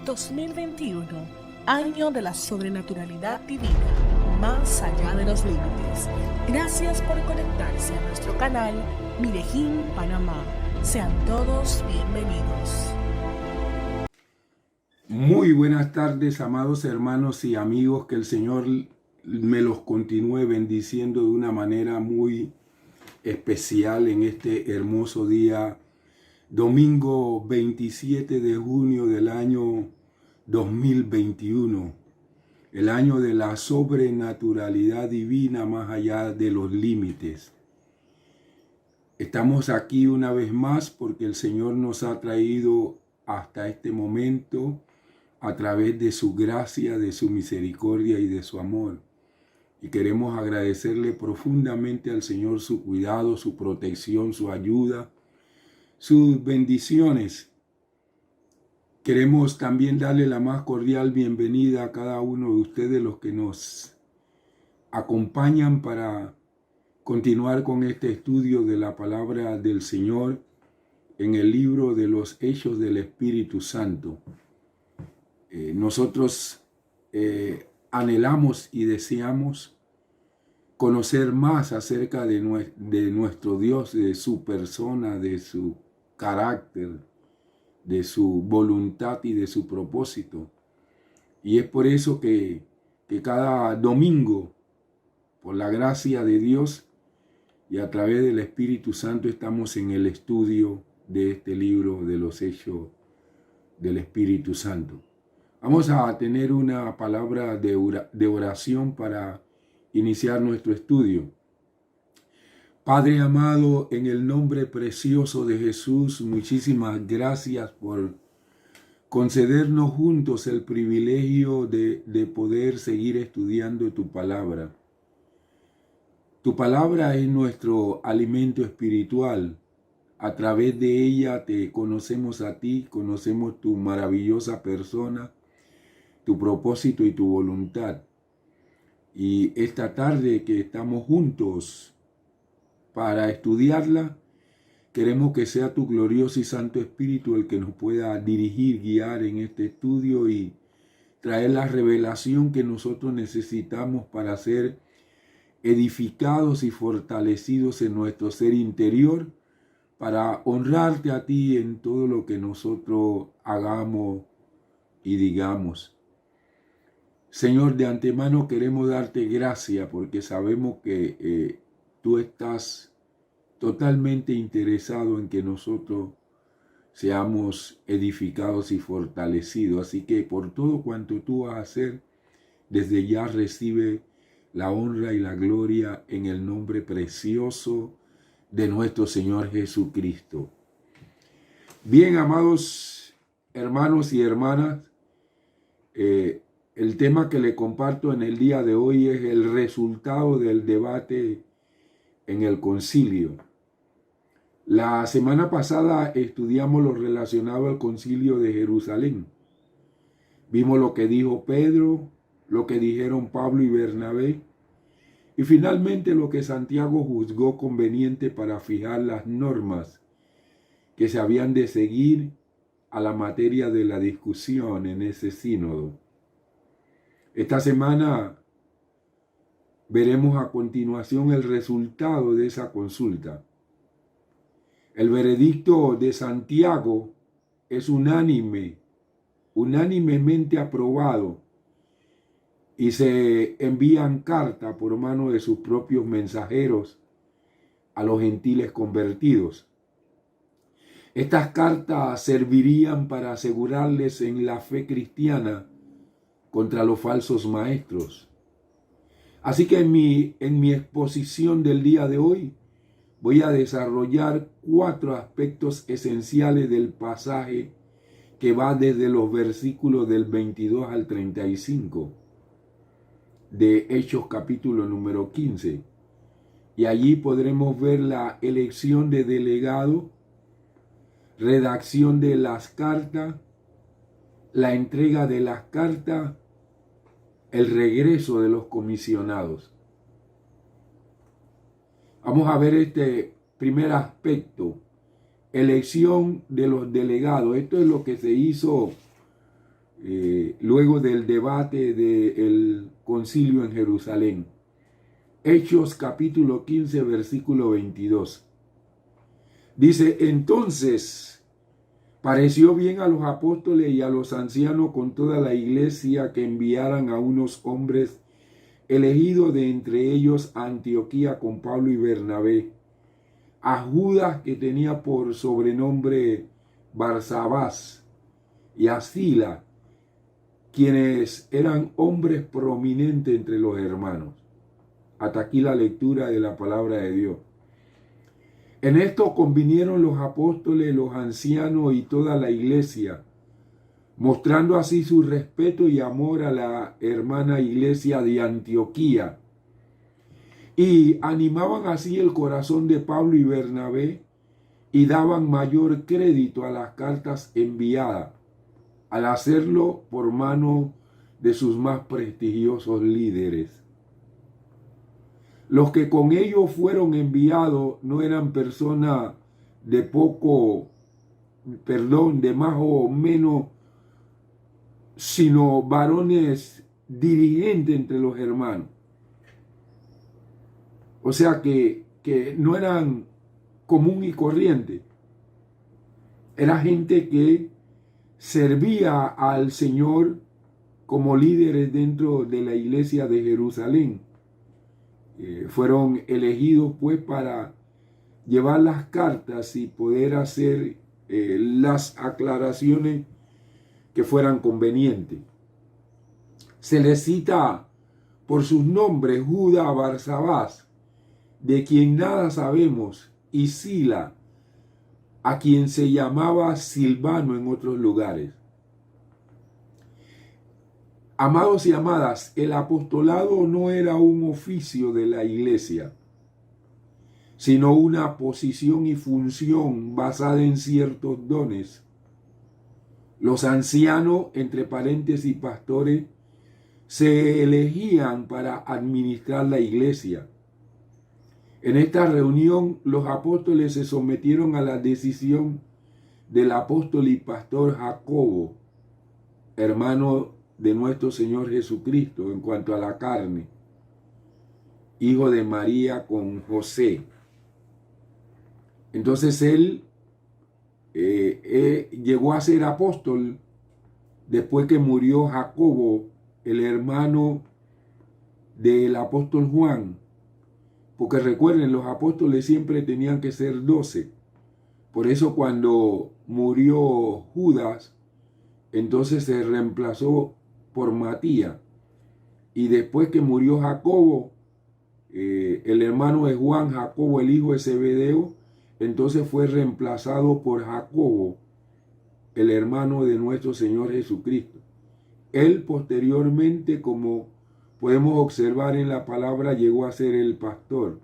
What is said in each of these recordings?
2021, año de la sobrenaturalidad divina, más allá de los límites. Gracias por conectarse a nuestro canal Mirejín Panamá. Sean todos bienvenidos. Muy buenas tardes, amados hermanos y amigos, que el Señor me los continúe bendiciendo de una manera muy especial en este hermoso día, domingo 27 de junio del año 2021, el año de la sobrenaturalidad divina más allá de los límites. Estamos aquí una vez más porque el Señor nos ha traído hasta este momento a través de su gracia, de su misericordia y de su amor. Y queremos agradecerle profundamente al Señor su cuidado, su protección, su ayuda, sus bendiciones. Queremos también darle la más cordial bienvenida a cada uno de ustedes, los que nos acompañan para continuar con este estudio de la palabra del Señor en el libro de los Hechos del Espíritu Santo. Nosotros anhelamos y deseamos conocer más acerca de nuestro Dios, de su persona, de su carácter, de su voluntad y de su propósito. Y es por eso que cada domingo, por la gracia de Dios y a través del Espíritu Santo, estamos en el estudio de este libro de los Hechos del Espíritu Santo. Vamos a tener una palabra de oración para iniciar nuestro estudio. Padre amado, en el nombre precioso de Jesús, muchísimas gracias por concedernos juntos el privilegio de poder seguir estudiando tu palabra. Tu palabra es nuestro alimento espiritual. A través de ella te conocemos a ti, conocemos tu maravillosa persona, tu propósito y tu voluntad. Y esta tarde que estamos juntos para estudiarla, queremos que sea tu glorioso y santo Espíritu el que nos pueda dirigir, guiar en este estudio y traer la revelación que nosotros necesitamos para ser edificados y fortalecidos en nuestro ser interior, para honrarte a ti en todo lo que nosotros hagamos y digamos. Señor, de antemano queremos darte gracias porque sabemos que tú estás totalmente interesado en que nosotros seamos edificados y fortalecidos. Así que por todo cuanto tú vas a hacer, desde ya recibe la honra y la gloria en el nombre precioso de nuestro Señor Jesucristo. Bien, amados hermanos y hermanas, el tema que le comparto en el día de hoy es el resultado del debate en el concilio. La semana pasada estudiamos lo relacionado al concilio de Jerusalén. Vimos lo que dijo Pedro, lo que dijeron Pablo y Bernabé, y finalmente lo que Santiago juzgó conveniente para fijar las normas que se habían de seguir a la materia de la discusión en ese sínodo. Esta semana veremos a continuación el resultado de esa consulta. El veredicto de Santiago es unánimemente aprobado, y se envían cartas por mano de sus propios mensajeros a los gentiles convertidos. Estas cartas servirían para asegurarles en la fe cristiana contra los falsos maestros. Así que en mi exposición del día de hoy voy a desarrollar 4 aspectos esenciales del pasaje que va desde los versículos del 22 al 35 de Hechos capítulo número 15. Y allí podremos ver la elección de delegado, redacción de las cartas, la entrega de las cartas, el regreso de los comisionados. Vamos a ver este primer aspecto, elección de los delegados. Esto es lo que se hizo luego del debate del concilio en Jerusalén. Hechos capítulo 15, versículo 22. Dice, entonces pareció bien a los apóstoles y a los ancianos con toda la iglesia que enviaran a unos hombres elegidos de entre ellos a Antioquía con Pablo y Bernabé, a Judas, que tenía por sobrenombre Barsabás, y a Sila, quienes eran hombres prominentes entre los hermanos. Hasta aquí la lectura de la palabra de Dios. En esto convinieron los apóstoles, los ancianos y toda la iglesia, mostrando así su respeto y amor a la hermana iglesia de Antioquía, y animaban así el corazón de Pablo y Bernabé, y daban mayor crédito a las cartas enviadas, al hacerlo por mano de sus más prestigiosos líderes. Los que con ellos fueron enviados no eran personas de de más o menos, sino varones dirigentes entre los hermanos. O sea que no eran común y corriente. Era gente que servía al Señor como líderes dentro de la iglesia de Jerusalén. Fueron elegidos pues para llevar las cartas y poder hacer las aclaraciones que fueran convenientes. Se les cita por sus nombres Judas, Barsabás, de quien nada sabemos, y Sila, a quien se llamaba Silvano en otros lugares. Amados y amadas, el apostolado no era un oficio de la iglesia, sino una posición y función basada en ciertos dones. Los ancianos, entre paréntesis pastores, se elegían para administrar la iglesia. En esta reunión, los apóstoles se sometieron a la decisión del apóstol y pastor Jacobo, hermano de nuestro Señor Jesucristo en cuanto a la carne, hijo de María con José. Entonces él llegó a ser apóstol después que murió Jacobo, el hermano del apóstol Juan, porque recuerden, los apóstoles siempre tenían que ser 12. Por eso cuando murió Judas, entonces se reemplazó por Matías, y después que murió Jacobo, el hermano de Juan, Jacobo el hijo de Zebedeo, entonces fue reemplazado por Jacobo, el hermano de nuestro Señor Jesucristo. Él posteriormente, como podemos observar en la palabra, llegó a ser el pastor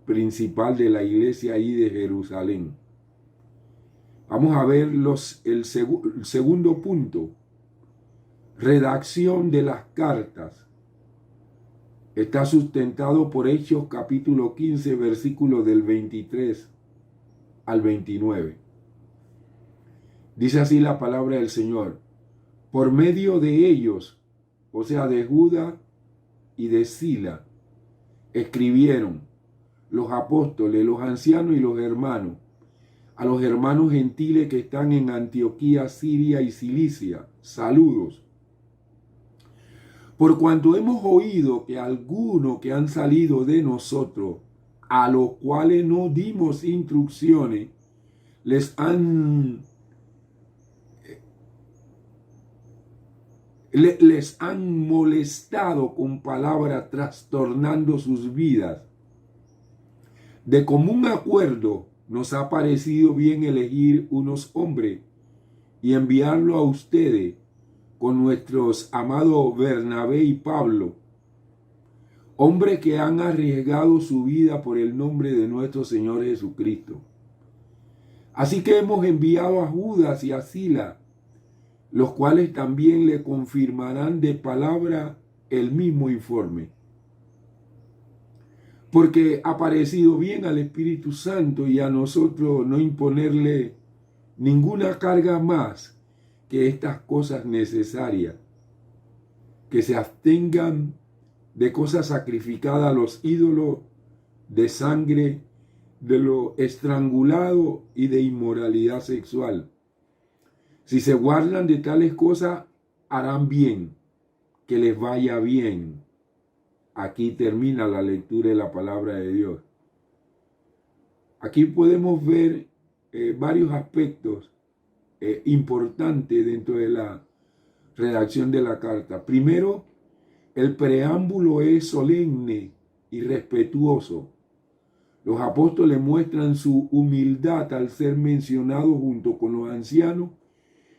principal de la iglesia ahí de Jerusalén. Vamos a ver el segundo punto. Redacción de las cartas. Está sustentado por Hechos capítulo 15, versículos del 23 al 29. Dice así la palabra del Señor. Por medio de ellos, o sea, de Judas y de Sila, escribieron los apóstoles, los ancianos y los hermanos, a los hermanos gentiles que están en Antioquía, Siria y Cilicia, saludos. Por cuanto hemos oído que algunos que han salido de nosotros, a los cuales no dimos instrucciones, les han molestado con palabras, trastornando sus vidas. De común acuerdo nos ha parecido bien elegir unos hombres y enviarlo a ustedes con nuestros amados Bernabé y Pablo, hombres que han arriesgado su vida por el nombre de nuestro Señor Jesucristo. Así que hemos enviado a Judas y a Sila, los cuales también le confirmarán de palabra el mismo informe. Porque ha parecido bien al Espíritu Santo y a nosotros no imponerle ninguna carga más que estas cosas necesarias, que se abstengan de cosas sacrificadas a los ídolos, de sangre, de lo estrangulado y de inmoralidad sexual. Si se guardan de tales cosas, harán bien, que les vaya bien. Aquí termina la lectura de la palabra de Dios. Aquí podemos ver varios aspectos importantes dentro de la redacción de la carta. Primero, el preámbulo es solemne y respetuoso. Los apóstoles muestran su humildad al ser mencionados junto con los ancianos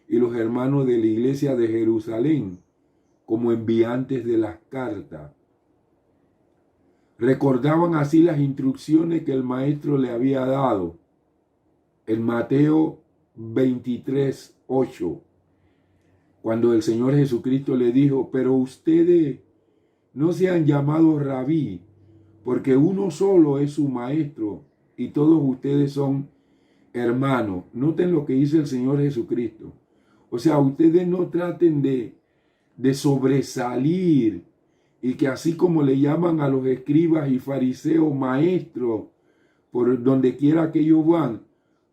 y los hermanos de la iglesia de Jerusalén como enviantes de las cartas. Recordaban así las instrucciones que el maestro le había dado en Mateo 23:8, cuando el Señor Jesucristo le dijo: pero ustedes no se han llamado rabí, porque uno solo es su maestro y todos ustedes son hermanos. Noten lo que dice el Señor Jesucristo. O sea, ustedes no traten de sobresalir y que así como le llaman a los escribas y fariseos maestros por donde quiera que ellos van,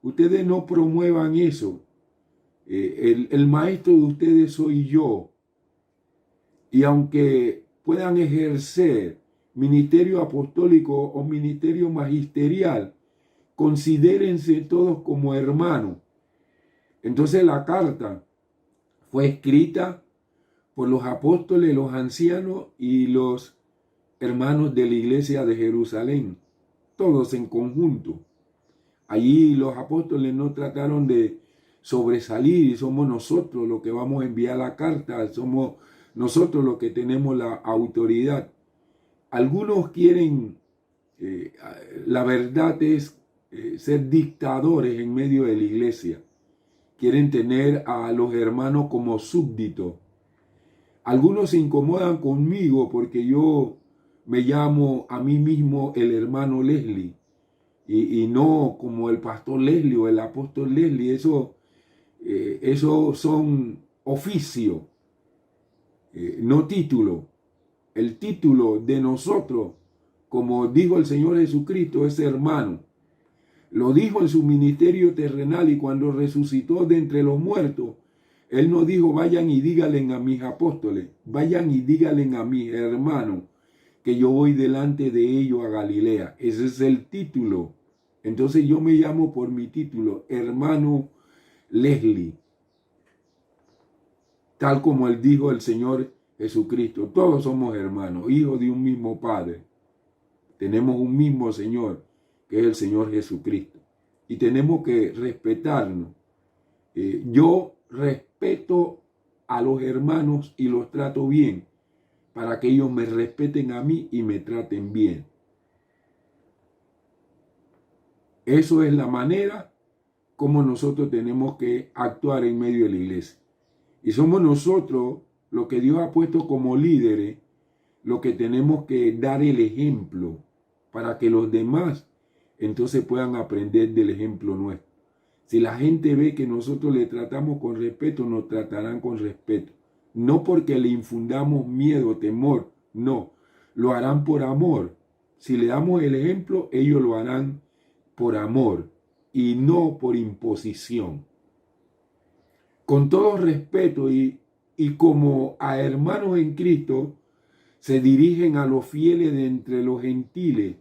ustedes no promuevan eso. El maestro de ustedes soy yo. Y aunque puedan ejercer ministerio apostólico o ministerio magisterial, considérense todos como hermanos. Entonces la carta fue escrita por los apóstoles, los ancianos y los hermanos de la iglesia de Jerusalén, todos en conjunto. Allí los apóstoles no trataron de sobresalir y somos nosotros los que vamos a enviar la carta, somos nosotros los que tenemos la autoridad. Algunos quieren, la verdad es ser dictadores en medio de la iglesia. Quieren tener a los hermanos como súbditos. Algunos se incomodan conmigo porque yo me llamo a mí mismo el hermano Leslie y no como el pastor Leslie o el apóstol Leslie. Eso son oficios, no título. El título de nosotros, como dijo el Señor Jesucristo, es hermano. Lo dijo en su ministerio terrenal y cuando resucitó de entre los muertos, Él no dijo: vayan y díganle a mis apóstoles, vayan y díganle a mis hermanos que yo voy delante de ellos a Galilea. Ese es el título. Entonces yo me llamo por mi título, hermano Leslie. Tal como él dijo el Señor Jesucristo. Todos somos hermanos, hijos de un mismo Padre. Tenemos un mismo Señor, que es el Señor Jesucristo. Y tenemos que respetarnos. Yo respeto a los hermanos y los trato bien, para que ellos me respeten a mí y me traten bien. Eso es la manera como nosotros tenemos que actuar en medio de la iglesia. Y somos nosotros, los que Dios ha puesto como líderes, los que tenemos que dar el ejemplo para que los demás entonces puedan aprender del ejemplo nuestro. Si la gente ve que nosotros le tratamos con respeto, nos tratarán con respeto. No porque le infundamos miedo, temor, no. Lo harán por amor. Si le damos el ejemplo, ellos lo harán por amor y no por imposición. Con todo respeto y como a hermanos en Cristo, se dirigen a los fieles de entre los gentiles,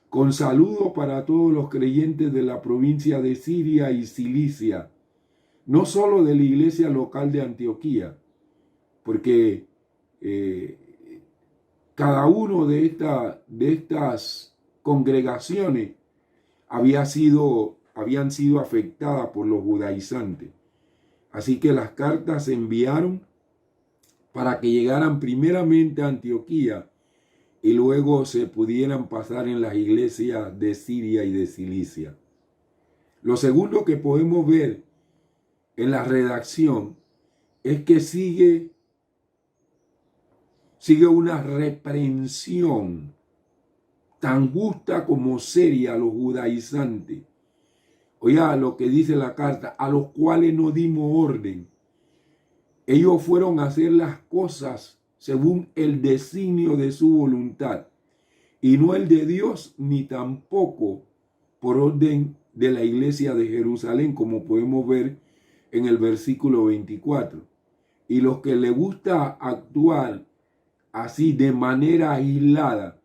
con saludo para todos los creyentes de la provincia de Siria y Cilicia, no solo de la iglesia local de Antioquía, porque cada uno de estas congregaciones habían sido afectadas por los judaizantes. Así que las cartas se enviaron para que llegaran primeramente a Antioquía y luego se pudieran pasar en las iglesias de Siria y de Cilicia. Lo segundo que podemos ver en la redacción es que sigue una reprensión tan justa como seria a los judaizantes. Oiga lo que dice la carta: a los cuales no dimos orden, Ellos fueron a hacer las cosas según el designio de su voluntad, y no el de Dios, ni tampoco por orden de la iglesia de Jerusalén, como podemos ver en el versículo 24. Y los que les gusta actuar así de manera aislada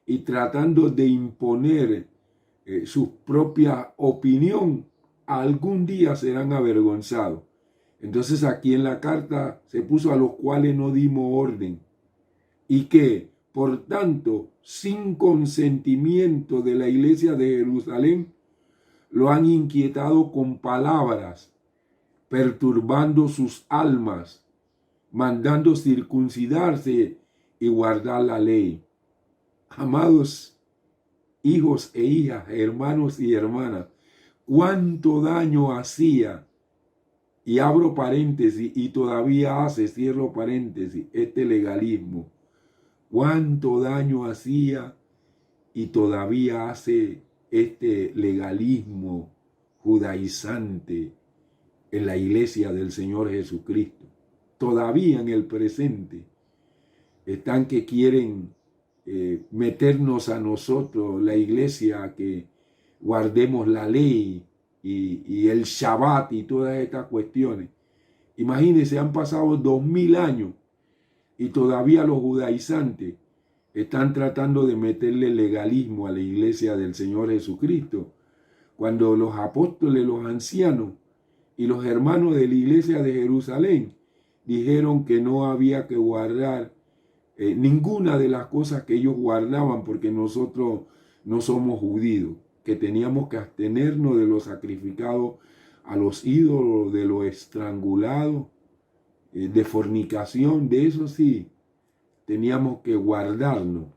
y tratando de imponer su propia opinión, algún día serán avergonzados. Entonces aquí en la carta se puso a los cuales no dimos orden, y que por tanto sin consentimiento de la iglesia de Jerusalén lo han inquietado con palabras, perturbando sus almas, mandando circuncidarse y guardar la ley. Amados hijos e hijas, hermanos y hermanas, cuánto daño hacía, y abro paréntesis, y todavía hace, cierro paréntesis, este legalismo. Cuánto daño hacía y todavía hace este legalismo judaizante en la iglesia del Señor Jesucristo. Todavía en el presente están que quieren meternos a nosotros, la iglesia, que guardemos la ley y el Shabbat y todas estas cuestiones. Imagínense, han pasado 2000 años y todavía los judaizantes están tratando de meterle legalismo a la iglesia del Señor Jesucristo, cuando los apóstoles, los ancianos y los hermanos de la iglesia de Jerusalén dijeron que no había que guardar ninguna de las cosas que ellos guardaban, porque nosotros no somos judíos, que teníamos que abstenernos de lo sacrificado a los ídolos, de lo estrangulado, de fornicación, de eso sí, teníamos que guardarnos.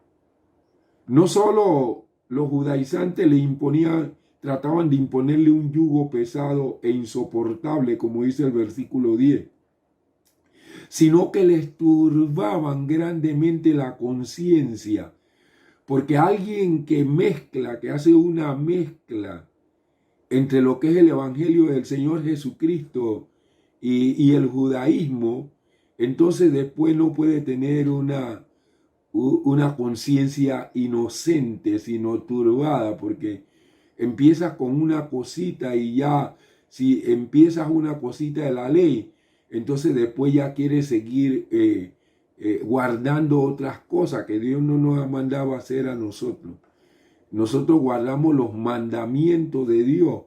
No solo los judaizantes le imponían, trataban de imponerle un yugo pesado e insoportable, como dice el versículo 10, sino que les turbaban grandemente la conciencia, porque alguien que mezcla, que hace una mezcla entre lo que es el evangelio del Señor Jesucristo y el judaísmo, entonces después no puede tener una conciencia inocente, sino turbada, porque empiezas con una cosita y ya, si empiezas una cosita de la ley, entonces después ya quieres seguir guardando otras cosas que Dios no nos ha mandado a hacer a nosotros. Nosotros guardamos los mandamientos de Dios,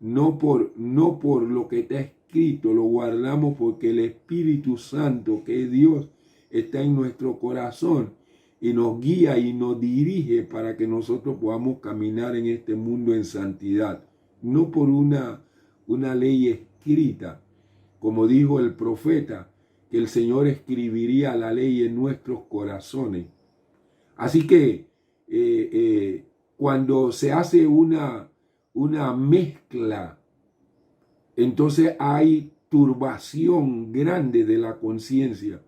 no por lo que está escrito, lo guardamos porque el Espíritu Santo, que es Dios, está en nuestro corazón y nos guía y nos dirige para que nosotros podamos caminar en este mundo en santidad, no por una ley escrita, como dijo el profeta, que el Señor escribiría la ley en nuestros corazones. Así que cuando se hace una mezcla, entonces hay turbación grande de la conciencia.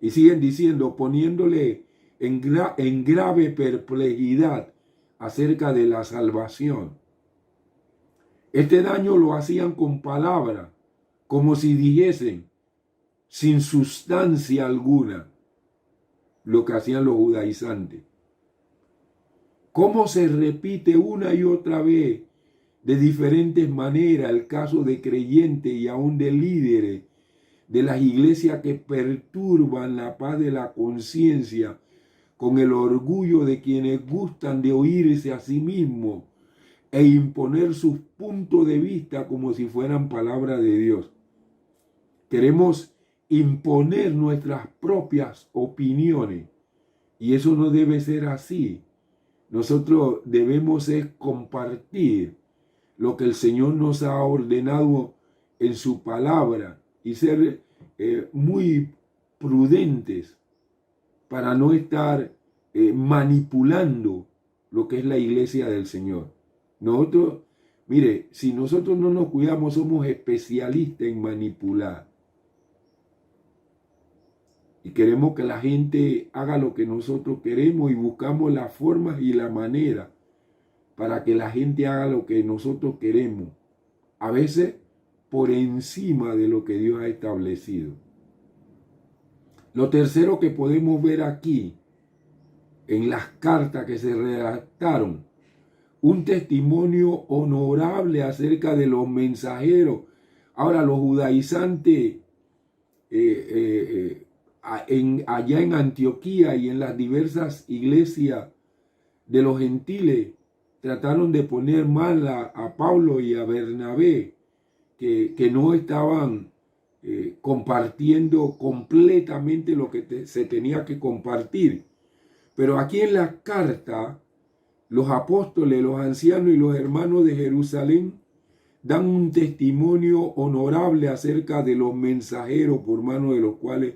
Y siguen diciendo, poniéndole en grave perplejidad acerca de la salvación. Este daño lo hacían con palabras, como si dijesen, sin sustancia alguna, lo que hacían los judaizantes. ¿Cómo se repite una y otra vez de diferentes maneras el caso de creyentes y aún de líderes de las iglesias que perturban la paz de la conciencia con el orgullo de quienes gustan de oírse a sí mismos e imponer sus puntos de vista como si fueran palabra de Dios? Queremos imponer nuestras propias opiniones y eso no debe ser así. Nosotros debemos compartir lo que el Señor nos ha ordenado en su palabra y ser muy prudentes para no estar manipulando lo que es la iglesia del Señor. Nosotros, mire, si nosotros no nos cuidamos, somos especialistas en manipular. Y queremos que la gente haga lo que nosotros queremos y buscamos las formas y la manera para que la gente haga lo que nosotros queremos. A veces por encima de lo que Dios ha establecido. Lo tercero que podemos ver aquí, en las cartas que se redactaron, un testimonio honorable acerca de los mensajeros. Ahora, los judaizantes allá en Antioquía y en las diversas iglesias de los gentiles trataron de poner mal a Pablo y a Bernabé, que no estaban compartiendo completamente lo que se tenía que compartir. Pero aquí en la carta, los apóstoles, los ancianos y los hermanos de Jerusalén dan un testimonio honorable acerca de los mensajeros por mano de los cuales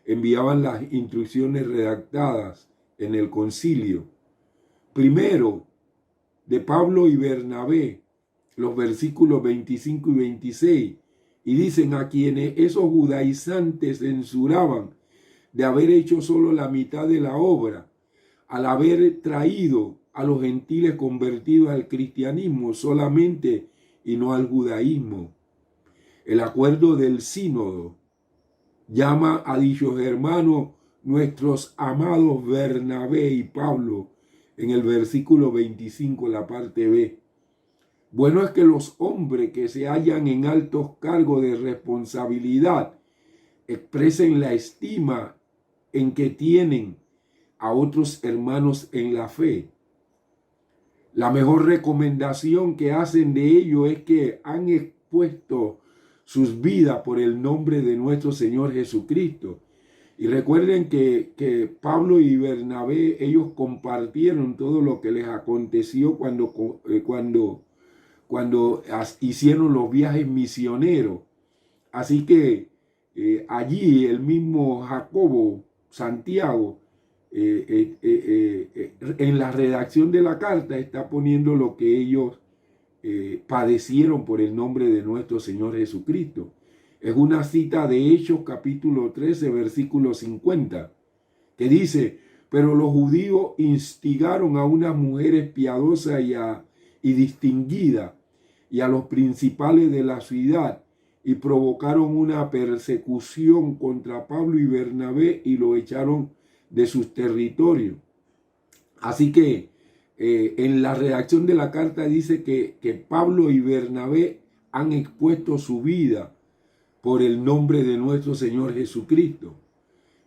enviaban las instrucciones redactadas en el concilio. Primero, de Pablo y Bernabé, los versículos 25 y 26, y dicen: a quienes esos judaizantes censuraban de haber hecho solo la mitad de la obra, al haber traído a los gentiles convertidos al cristianismo solamente y no al judaísmo. El acuerdo del sínodo llama a dichos hermanos nuestros amados Bernabé y Pablo en el versículo 25, la parte B. Bueno es que los hombres que se hallan en altos cargos de responsabilidad expresen la estima en que tienen a otros hermanos en la fe. La mejor recomendación que hacen de ello es que han expuesto sus vidas por el nombre de nuestro Señor Jesucristo. Y recuerden que Pablo y Bernabé, ellos compartieron todo lo que les aconteció cuando hicieron los viajes misioneros. Así que allí el mismo Jacobo, Santiago, en la redacción de la carta está poniendo lo que ellos padecieron por el nombre de nuestro Señor Jesucristo. Es una cita de Hechos capítulo 13 versículo 50, que dice: pero los judíos instigaron a unas mujeres piadosas y distinguidas y a los principales de la ciudad y provocaron una persecución contra Pablo y Bernabé y lo echaron de sus territorios. Así que en la redacción de la carta dice que Pablo y Bernabé han expuesto su vida por el nombre de nuestro Señor Jesucristo.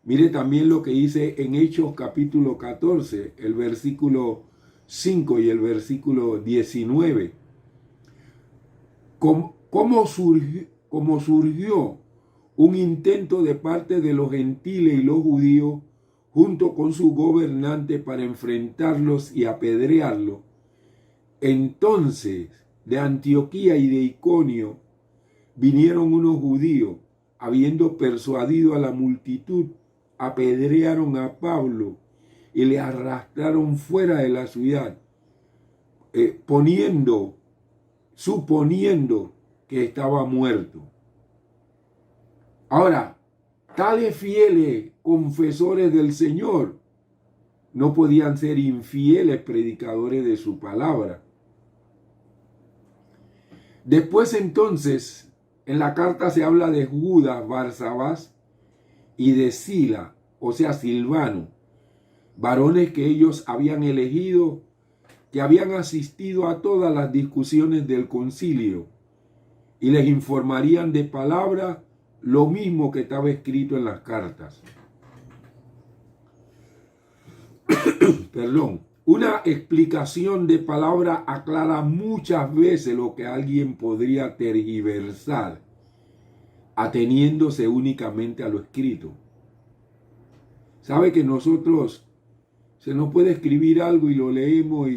Mire también lo que dice en Hechos capítulo 14, el versículo 5 y el versículo 19. ¿Cómo surgió un intento de parte de los gentiles y los judíos junto con su gobernante para enfrentarlos y apedrearlos? Entonces, de Antioquía y de Iconio vinieron unos judíos, habiendo persuadido a la multitud, apedrearon a Pablo y le arrastraron fuera de la ciudad, suponiendo que estaba muerto. Ahora, tales fieles confesores del Señor no podían ser infieles predicadores de su palabra. Después entonces, en la carta se habla de Judas, Barsabás y de Sila, o sea, Silvano, varones que ellos habían elegido, que habían asistido a todas las discusiones del concilio y les informarían de palabra lo mismo que estaba escrito en las cartas. Perdón. Una explicación de palabra aclara muchas veces lo que alguien podría tergiversar, ateniéndose únicamente a lo escrito. Sabe que nosotros se nos puede escribir algo y lo leemos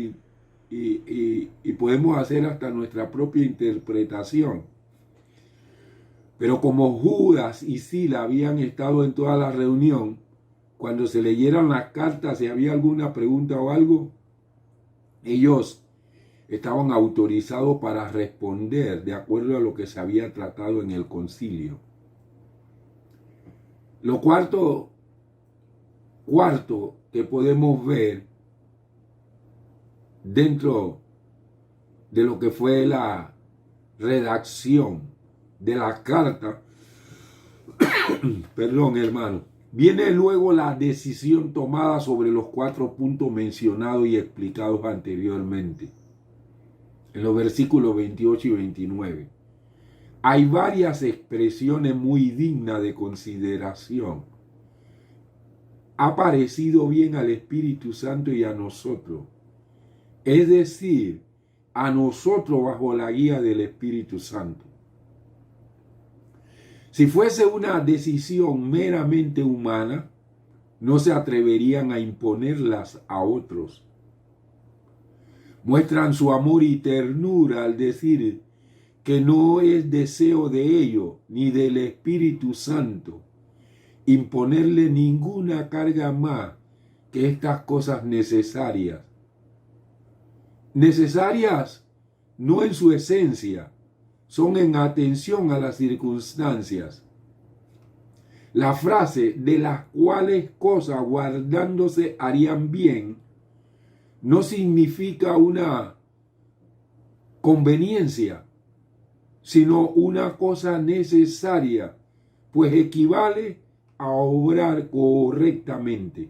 y podemos hacer hasta nuestra propia interpretación. Pero como Judas y Sila habían estado en toda la reunión, cuando se leyeran las cartas, si había alguna pregunta o algo, ellos estaban autorizados para responder de acuerdo a lo que se había tratado en el concilio. Lo cuarto que podemos ver dentro de lo que fue la redacción de la carta, perdón hermano, Viene luego la decisión tomada sobre los 4 puntos mencionados y explicados anteriormente, en los versículos 28 y 29. Hay varias expresiones muy dignas de consideración. Ha parecido bien al Espíritu Santo y a nosotros, es decir, a nosotros bajo la guía del Espíritu Santo. Si fuese una decisión meramente humana, no se atreverían a imponerlas a otros. Muestran su amor y ternura al decir que no es deseo de ellos ni del Espíritu Santo imponerle ninguna carga más que estas cosas necesarias. Necesarias no en su esencia, son en atención a las circunstancias. La frase de las cuales cosas guardándose harían bien no significa una conveniencia, sino una cosa necesaria, pues equivale a obrar correctamente.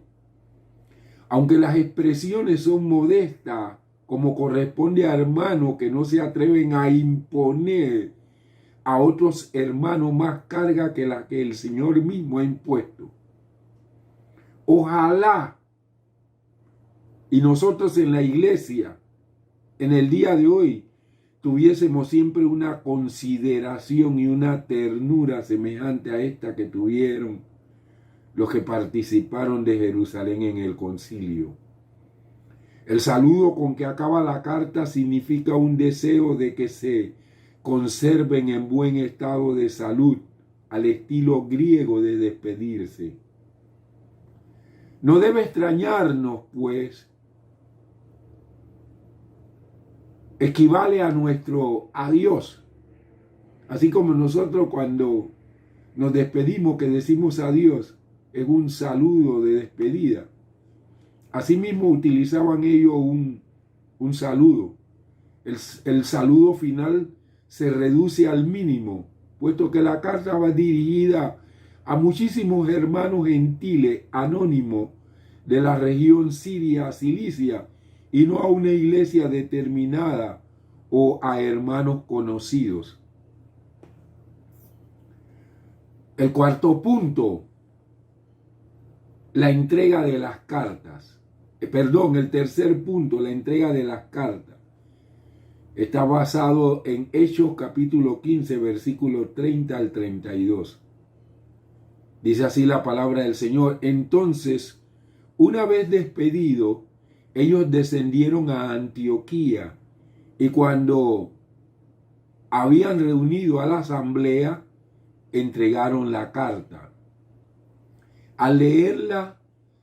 Aunque las expresiones son modestas, como corresponde a hermanos que no se atreven a imponer a otros hermanos más carga que la que el Señor mismo ha impuesto. Ojalá y nosotros en la iglesia, en el día de hoy, tuviésemos siempre una consideración y una ternura semejante a esta que tuvieron los que participaron de Jerusalén en el concilio. El saludo con que acaba la carta significa un deseo de que se conserven en buen estado de salud, al estilo griego de despedirse. No debe extrañarnos, pues, equivale a nuestro adiós. Así como nosotros cuando nos despedimos, que decimos adiós, es un saludo de despedida. Asimismo utilizaban ellos un saludo. El saludo final se reduce al mínimo, puesto que la carta va dirigida a muchísimos hermanos gentiles anónimos de la región Siria-Cilicia y no a una iglesia determinada o a hermanos conocidos. El cuarto punto, la entrega de las cartas. El tercer punto, la entrega de las cartas. Está basado en Hechos capítulo 15, versículo 30 al 32. Dice así la palabra del Señor. Entonces, una vez despedido, ellos descendieron a Antioquía, y cuando habían reunido a la asamblea, entregaron la carta. Al leerla,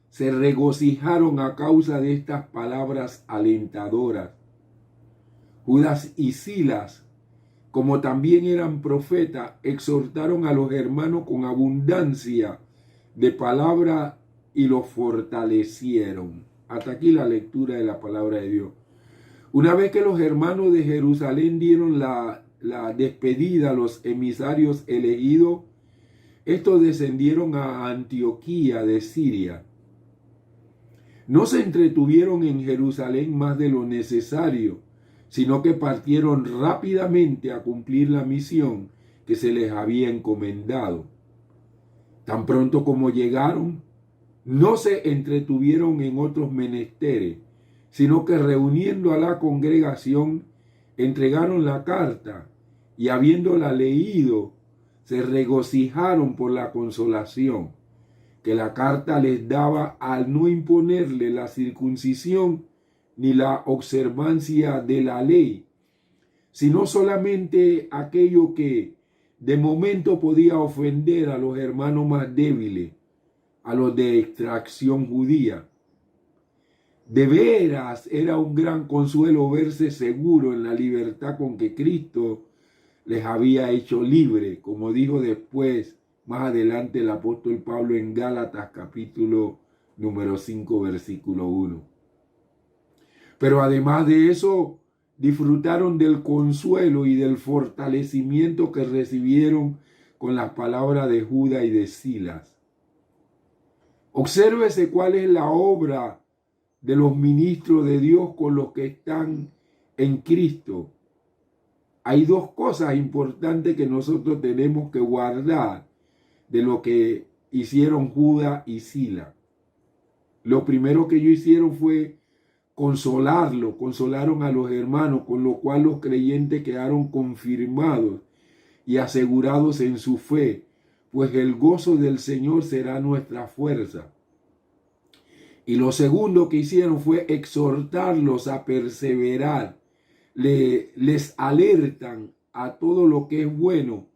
se regocijaron a causa de estas palabras alentadoras. Judas y Silas, como también eran profetas, exhortaron a los hermanos con abundancia de palabra y los fortalecieron. Hasta aquí la lectura de la palabra de Dios. Una vez que los hermanos de Jerusalén dieron la despedida a los emisarios elegidos, estos descendieron a Antioquía de Siria. No se entretuvieron en Jerusalén más de lo necesario, sino que partieron rápidamente a cumplir la misión que se les había encomendado. Tan pronto como llegaron, no se entretuvieron en otros menesteres, sino que reuniendo a la congregación, entregaron la carta y habiéndola leído, se regocijaron por la consolación que la carta les daba al no imponerle la circuncisión ni la observancia de la ley, sino solamente aquello que de momento podía ofender a los hermanos más débiles, a los de extracción judía. De veras era un gran consuelo verse seguro en la libertad con que Cristo les había hecho libre, como dijo después, más adelante, el apóstol Pablo en Gálatas capítulo número 5, versículo 1. Pero además de eso, disfrutaron del consuelo y del fortalecimiento que recibieron con las palabras de Judas y de Silas. Obsérvese cuál es la obra de los ministros de Dios con los que están en Cristo. Hay dos cosas importantes que nosotros tenemos que guardar de lo que hicieron Judas y Silas. Lo primero que ellos hicieron fue consolaron a los hermanos, con lo cual los creyentes quedaron confirmados y asegurados en su fe, pues el gozo del Señor será nuestra fuerza. Y lo segundo que hicieron fue exhortarlos a perseverar. Les alertan a todo lo que es bueno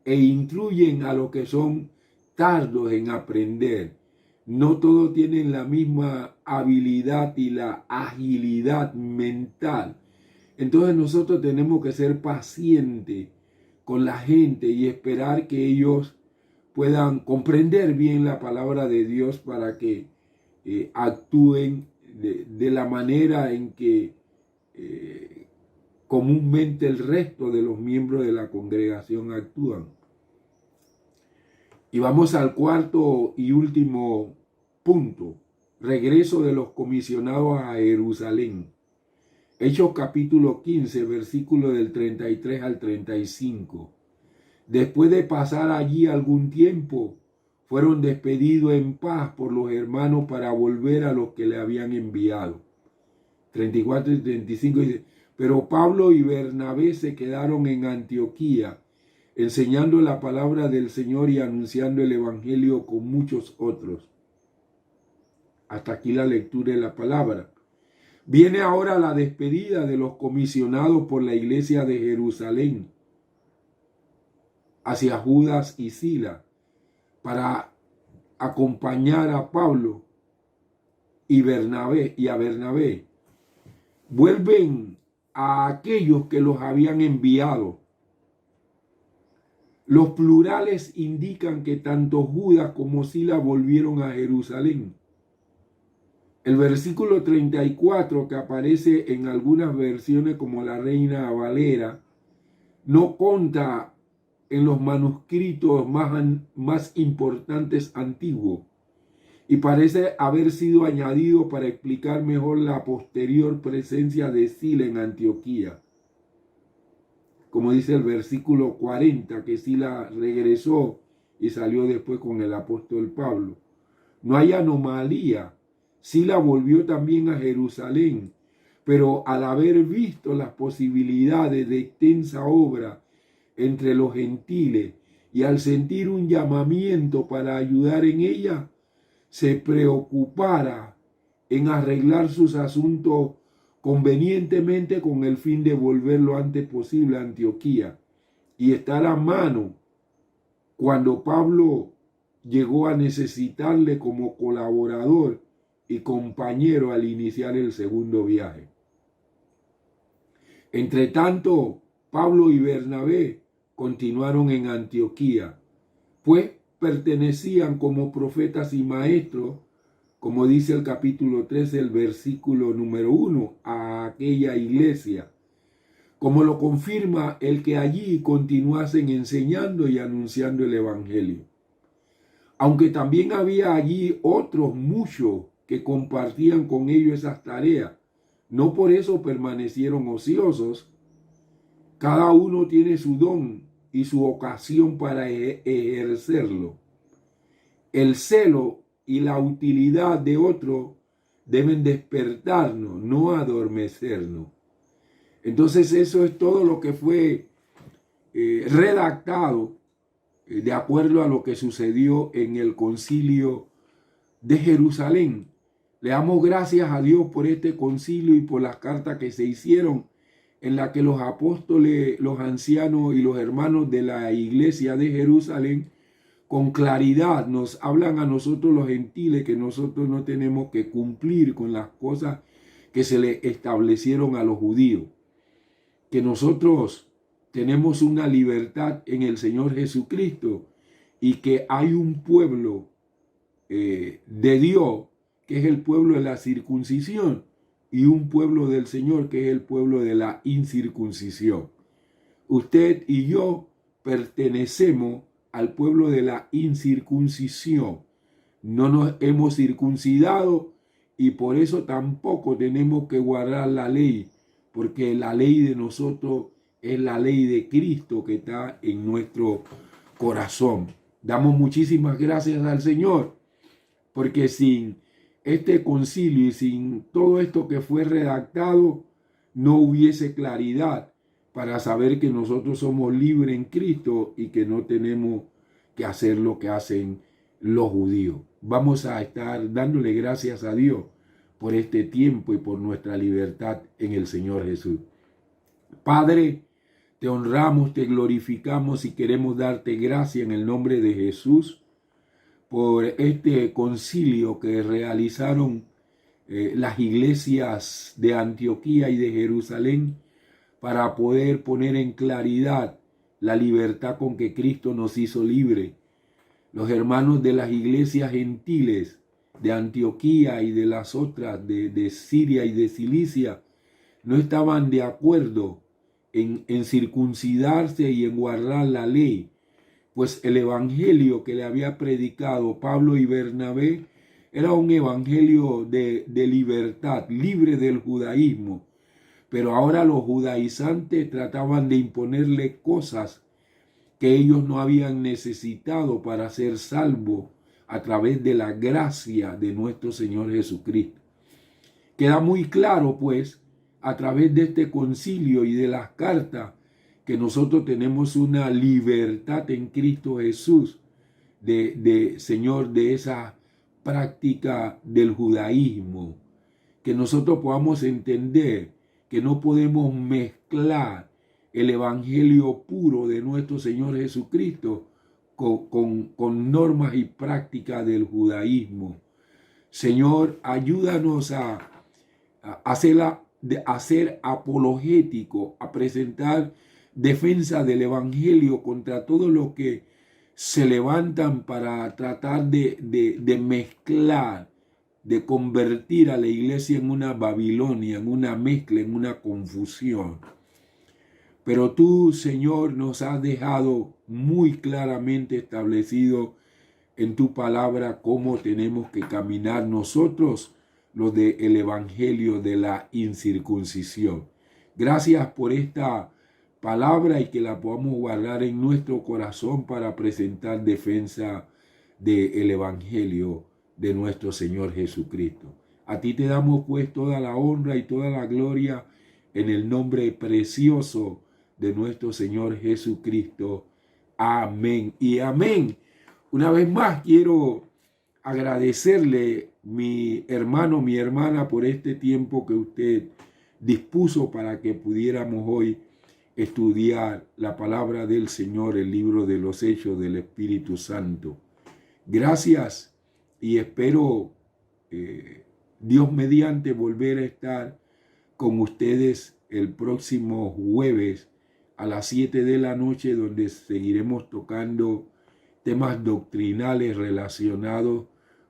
e instruyen a los que son tardos en aprender. No todos tienen la misma habilidad y la agilidad mental. Entonces nosotros tenemos que ser pacientes con la gente y esperar que ellos puedan comprender bien la palabra de Dios para que actúen de la manera en que comúnmente el resto de los miembros de la congregación actúan. Y vamos al cuarto y último punto: regreso de los comisionados a Jerusalén. Hechos capítulo 15, versículo del 33 al 35. Después de pasar allí algún tiempo, fueron despedidos en paz por los hermanos para volver a los que le habían enviado. 34 y 35 dice: pero Pablo y Bernabé se quedaron en Antioquía, enseñando la palabra del Señor y anunciando el evangelio con muchos otros. Hasta aquí la lectura de la palabra. Viene ahora la despedida de los comisionados por la iglesia de Jerusalén hacia Judas y Silas para acompañar a Pablo y a Bernabé. Vuelven a aquellos que los habían enviado. Los plurales indican que tanto Judas como Silas volvieron a Jerusalén. El versículo 34, que aparece en algunas versiones como la Reina Valera, no conta en los manuscritos más importantes antiguos y parece haber sido añadido para explicar mejor la posterior presencia de Silas en Antioquía. Como dice el versículo 40, que Silas regresó y salió después con el apóstol Pablo. No hay anomalía. Silas volvió también a Jerusalén, pero al haber visto las posibilidades de extensa obra entre los gentiles y al sentir un llamamiento para ayudar en ella, se preocupara en arreglar sus asuntos convenientemente con el fin de volver lo antes posible a Antioquía y estar a mano cuando Pablo llegó a necesitarle como colaborador y compañero al iniciar el segundo viaje. Entre tanto, Pablo y Bernabé continuaron en Antioquía, pues pertenecían como profetas y maestros, como dice el capítulo 13, el versículo número 1, a aquella iglesia, como lo confirma el que allí continuasen enseñando y anunciando el evangelio. Aunque también había allí otros muchos que compartían con ellos esas tareas, no por eso permanecieron ociosos. Cada uno tiene su don y su ocasión para ejercerlo. El celo y la utilidad de otro deben despertarnos, no adormecernos. Entonces eso es todo lo que fue redactado de acuerdo a lo que sucedió en el concilio de Jerusalén. Le damos gracias a Dios por este concilio y por las cartas que se hicieron, en la que los apóstoles, los ancianos y los hermanos de la iglesia de Jerusalén con claridad nos hablan a nosotros los gentiles que nosotros no tenemos que cumplir con las cosas que se le establecieron a los judíos, que nosotros tenemos una libertad en el Señor Jesucristo y que hay un pueblo de Dios que es el pueblo de la circuncisión y un pueblo del Señor que es el pueblo de la incircuncisión. Usted y yo pertenecemos al pueblo de la incircuncisión, no nos hemos circuncidado y por eso tampoco tenemos que guardar la ley, porque la ley de nosotros es la ley de Cristo que está en nuestro corazón. Damos muchísimas gracias al Señor, porque sin este concilio y sin todo esto que fue redactado, no hubiese claridad para saber que nosotros somos libres en Cristo y que no tenemos que hacer lo que hacen los judíos. Vamos a estar dándole gracias a Dios por este tiempo y por nuestra libertad en el Señor Jesús. Padre, te honramos, te glorificamos y queremos darte gracias en el nombre de Jesús por este concilio que realizaron las iglesias de Antioquía y de Jerusalén para poder poner en claridad la libertad con que Cristo nos hizo libre. Los hermanos de las iglesias gentiles de Antioquía y de las otras de Siria y de Cilicia no estaban de acuerdo en circuncidarse y en guardar la ley, pues el evangelio que le había predicado Pablo y Bernabé era un evangelio de libertad, libre del judaísmo. Pero ahora los judaizantes trataban de imponerle cosas que ellos no habían necesitado para ser salvos a través de la gracia de nuestro Señor Jesucristo. Queda muy claro, pues, a través de este concilio y de las cartas, que nosotros tenemos una libertad en Cristo Jesús, Señor, de esa práctica del judaísmo, que nosotros podamos entender que no podemos mezclar el evangelio puro de nuestro Señor Jesucristo con normas y prácticas del judaísmo. Señor, ayúdanos a ser apologético, a presentar defensa del evangelio contra todo lo que se levantan para tratar de mezclar, de convertir a la iglesia en una Babilonia, en una mezcla, en una confusión. Pero tú, Señor, nos has dejado muy claramente establecido en tu palabra cómo tenemos que caminar nosotros, los del evangelio de la incircuncisión. Gracias por esta palabra y que la podamos guardar en nuestro corazón para presentar defensa del evangelio de nuestro Señor Jesucristo. A ti te damos pues toda la honra y toda la gloria en el nombre precioso de nuestro Señor Jesucristo. Amén y amén. Una vez más quiero agradecerle, mi hermano, mi hermana, por este tiempo que usted dispuso para que pudiéramos hoy estudiar la palabra del Señor, el libro de los Hechos del Espíritu Santo. Gracias y espero Dios mediante volver a estar con ustedes el próximo jueves a las 7 de la noche, donde seguiremos tocando temas doctrinales relacionados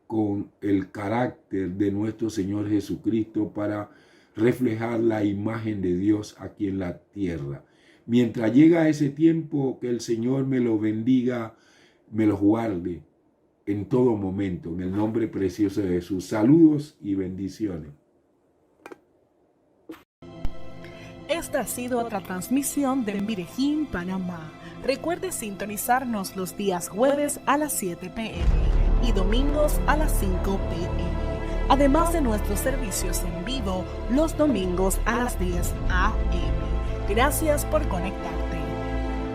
con el carácter de nuestro Señor Jesucristo para reflejar la imagen de Dios aquí en la tierra. Mientras llega ese tiempo, que el Señor me lo bendiga, me lo guarde en todo momento, en el nombre precioso de Jesús. Saludos y bendiciones. Esta ha sido otra transmisión de Medellín, Panamá. Recuerde sintonizarnos los días jueves a las 7 p.m. y domingos a las 5 p.m. Además de nuestros servicios en vivo los domingos a las 10 a.m. Gracias por conectar.